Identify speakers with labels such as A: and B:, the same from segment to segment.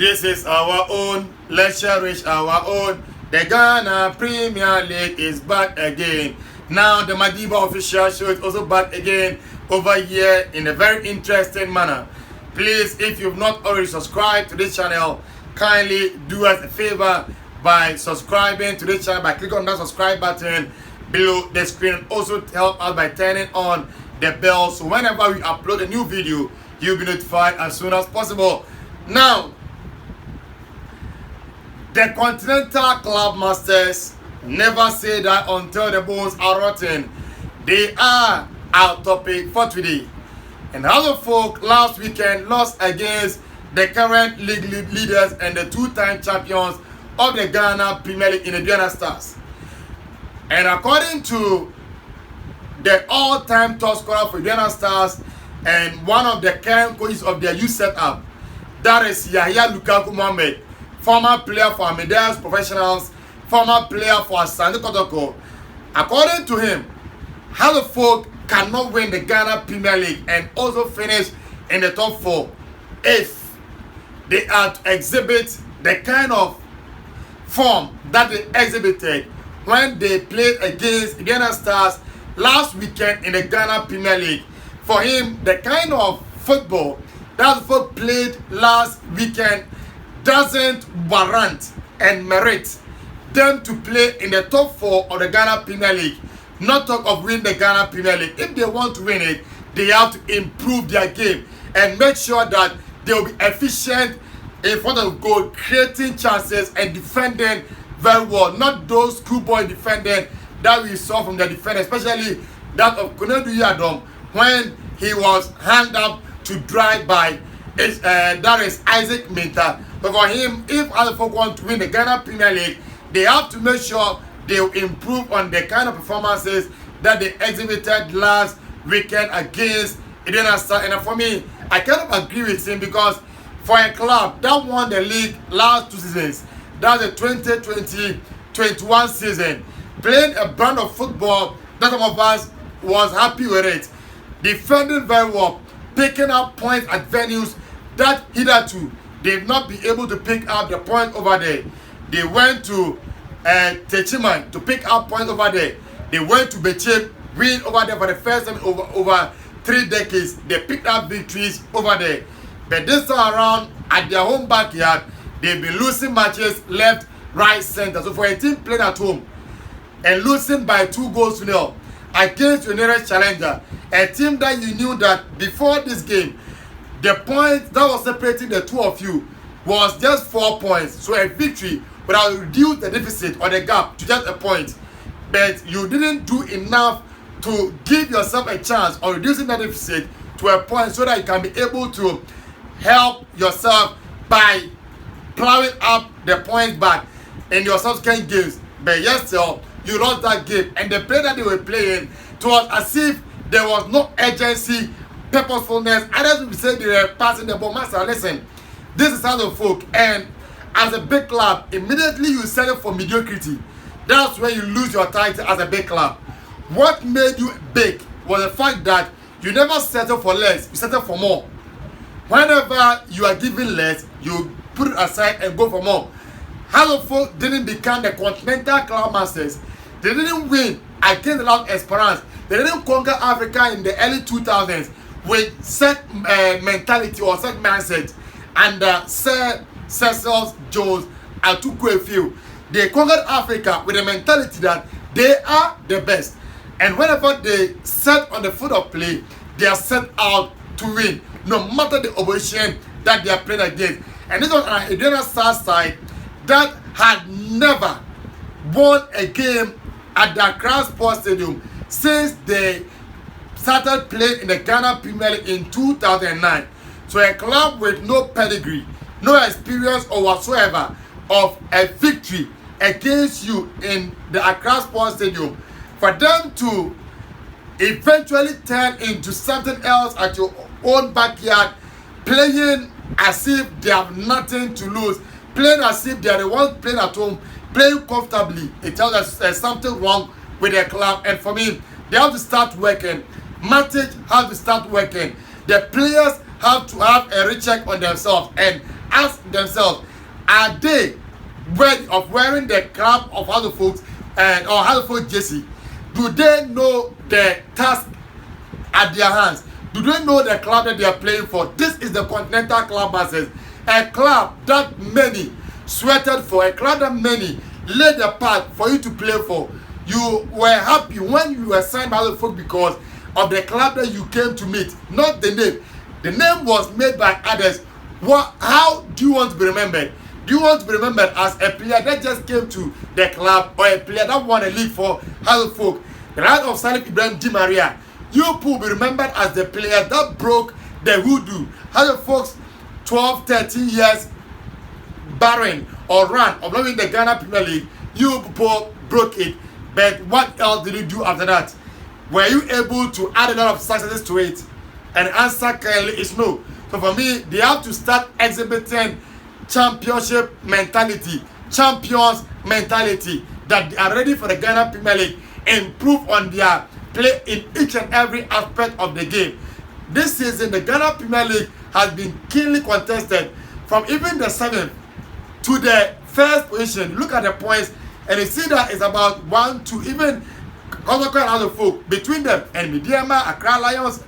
A: This is our own. Let's cherish our own. The Ghana Premier League is back again. Now the Madiba official show is also back again over here in a very interesting manner. Please, if you've not already subscribed to this channel, kindly do us a favor by subscribing to this channel by clicking on that subscribe button below the screen. Also help us by turning on the bell so whenever we upload a new video, you'll be notified as soon as possible. Now, the Continental Club Masters never say that until the bones are rotten. They are our topic for today. And other folk last weekend lost against the current league leaders and the two-time champions of the Ghana Premier League in the Aduana Stars. And according to the all-time top scorer for Aduana Stars and one of the current coaches of their youth setup, that is Yahya Lukaku Mohammed, former player for Amadeus Professionals, former player for Asante Kotoko. According to him, Folk cannot win the Ghana Premier League and also finish in the top 4 if they are to exhibit the kind of form that they exhibited when they played against Ghana Stars last weekend in the Ghana Premier League. For him, the kind of football that folk played last weekend doesn't warrant and merit them to play in the top 4 of the Ghana Premier League. Not talk of winning the Ghana Premier League. If they want to win it, they have to improve their game and make sure that they will be efficient in front of goal, creating chances and defending very well. Not those schoolboy defending that we saw from the defender, especially that of Konadu Yadom when he was handed up to dry by that is Isaac Minta. But for him, if other folk want to win the Ghana Premier League, they have to make sure they improve on the kind of performances that they exhibited last weekend against Aduana Stars. And for me, I kind of agree with him because for a club that won the league last 2 seasons, that's the 2020-21 season, playing a brand of football that some of us was happy with it, defending very well, picking up points at venues that hitherto they've not been able to pick up the points over there. They went to Techiman to pick up points over there. They went to Bechem, win over there for the first time over 3 decades. They picked up victories over there. But this time around, at their home backyard, they've been losing matches left, right, center. So for a team playing at home and losing by 2-0 against your nearest challenger, a team that you knew that before this game, the point that was separating the two of you was just 4 points. So a victory would have reduced the deficit or the gap to just a point. But you didn't do enough to give yourself a chance of reducing the deficit to a point so that you can be able to help yourself by plowing up the points back in your subsequent games. But yes, still, you lost that game. And the play that they were playing, it was as if there was no urgency, purposefulness. Others will say they were passing the ball. Master, listen, this is how the folk. And as a big club, immediately you settle for mediocrity. That's where you lose your title as a big club. What made you big was the fact that you never settle for less, you settle for more. Whenever you are given less, you put it aside and go for more. How folk didn't become the Continental Club Masters. They didn't win against the Loud Esperance. They didn't conquer Africa in the early 2000s with set mentality or set mindset. And Sir Cecil Jones and Tukwuefiu, they conquered Africa with a mentality that they are the best. And whenever they set on the foot of play, they are set out to win, no matter the opposition that they are playing against. And this was an Aduana Stars side that had never won a game at the Accra Sports Stadium since they started playing in the Ghana Premier League in 2009. So a club with no pedigree, no experience or whatsoever of a victory against you in the Accra Sports Stadium, for them to eventually turn into something else at your own backyard, playing as if they have nothing to lose, playing as if they are the ones playing at home, playing comfortably, it tells us there's something wrong with their club. And for me, they have to start working. Matic have to start working. The players have to have a recheck on themselves, and ask themselves, are they worthy of wearing the club of Huddersfield or Huddersfield jersey? Do they know the task at their hands? Do they know the club that they are playing for? This is the Continental Club Masters, a club that many sweated for, a club that many laid the path for you to play for. You were happy when you were signed by Huddersfield because of the club that you came to meet, not the name. The name was made by others. How do you want to be remembered? Do you want to be remembered as a player that just came to the club, or a player that won a league for Huddersfield? The right of Salif Ibrahim Di Maria, you will be remembered as the player that broke the hoodoo. Huddersfield's 12, 13 years barren or run of not winning the Ghana Premier League, you people broke it. But what else did you do after that? Were you able to add a lot of successes to it? And the answer clearly is no. So for me, they have to start exhibiting championship mentality, champions mentality, that they are ready for the Ghana Premier League, improve on their play in each and every aspect of the game. This season, the Ghana Premier League has been keenly contested from even the 7th to the first position. Look at the points, and you see that it's about 1 to even Kotoko and Huddersfield between them, and Midiama, Accra Lions,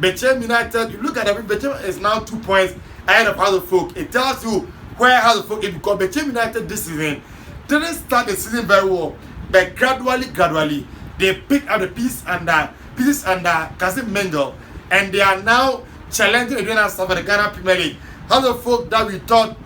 A: Bechem United. You look at them, Bechem is now 2 points ahead of Huddersfield. It tells you where Huddersfield is, because Bechem United this season didn't start the season very well, but gradually they picked up the pieces under Kasim Mengel, and they are now challenging the Ghana for the Ghana Premier League. Huddersfield that we thought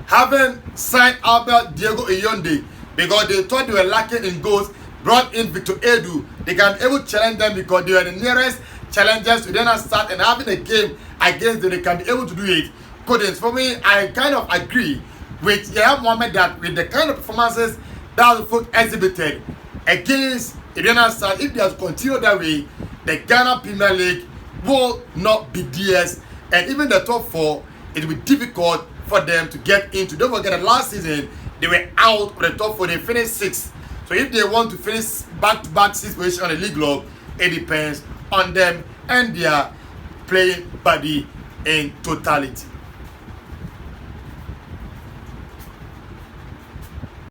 A: haven't signed Albert Diego Iyonde because they thought they were lacking in goals, brought in Victor Edu. They can be able to challenge them because they are the nearest challengers to then start, and having a game against them, they can be able to do it. Couldn't. For me, I kind of agree with Yahya Mohammed that with the kind of performances that the folk exhibited against Eden Stars, if they have continued that way, the Ghana Premier League will not be theirs, and even the top 4, it will be difficult for them to get into. Don't forget that last season they were out of the top 4, they finished 6th. So if they want to finish back-to-back 6th position on the league log, it depends on them and their playing body in totality.